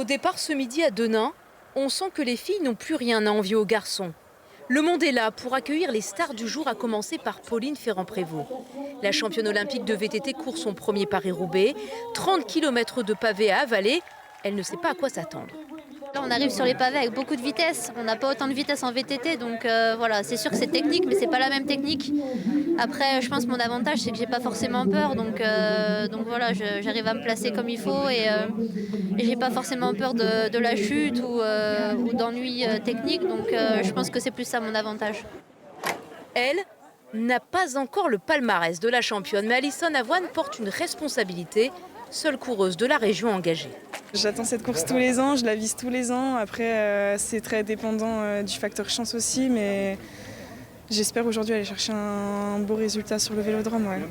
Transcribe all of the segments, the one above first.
Au départ ce midi à Denain, on sent que les filles n'ont plus rien à envier aux garçons. Le monde est là pour accueillir les stars du jour, à commencer par Pauline Ferrand-Prévot. La championne olympique de VTT court son premier Paris-Roubaix, 30 km de pavés à avaler. Elle ne sait pas à quoi s'attendre. Là, on arrive sur les pavés avec beaucoup de vitesse. On n'a pas autant de vitesse en VTT, donc voilà, c'est sûr que c'est technique, mais c'est pas la même technique. Après, je pense que mon avantage, c'est que j'ai pas forcément peur, donc voilà, j'arrive à me placer comme il faut et j'ai pas forcément peur de la chute ou d'ennuis techniques, donc je pense que c'est plus ça mon avantage. Elle n'a pas encore le palmarès de la championne, mais Alison Avoine porte une responsabilité, seule coureuse de la région engagée. J'attends cette course tous les ans, je la vise tous les ans. Après, c'est très dépendant du facteur chance aussi, mais j'espère aujourd'hui aller chercher un beau résultat sur le vélodrome. Ouais.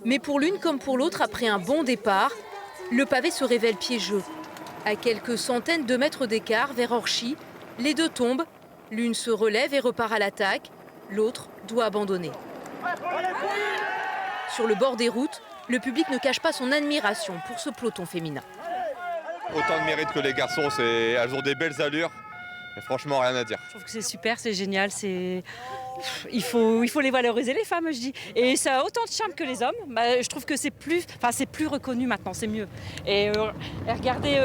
Mais pour l'une comme pour l'autre, après un bon départ, le pavé se révèle piégeux. À quelques centaines de mètres d'écart vers Orchy, les deux tombent. L'une se relève et repart à l'attaque, l'autre doit abandonner. Sur le bord des routes, le public ne cache pas son admiration pour ce peloton féminin. Autant de mérite que les garçons, elles ont des belles allures. Et franchement, rien à dire. Je trouve que c'est super, c'est génial. Il faut les valoriser, les femmes, je dis. Et ça a autant de charme que les hommes. Je trouve que c'est plus reconnu maintenant, c'est mieux. Et regardez,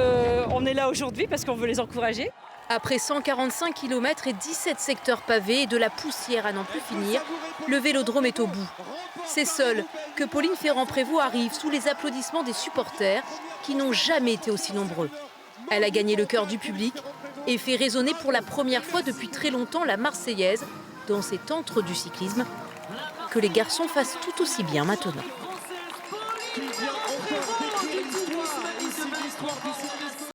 on est là aujourd'hui parce qu'on veut les encourager. Après 145 km et 17 secteurs pavés et de la poussière à n'en plus finir, le vélodrome est au bout. C'est seul que Pauline Ferrand-Prévot arrive sous les applaudissements des supporters qui n'ont jamais été aussi nombreux. Elle a gagné le cœur du public et fait résonner pour la première fois depuis très longtemps la Marseillaise dans cet antre du cyclisme. Que les garçons fassent tout aussi bien maintenant.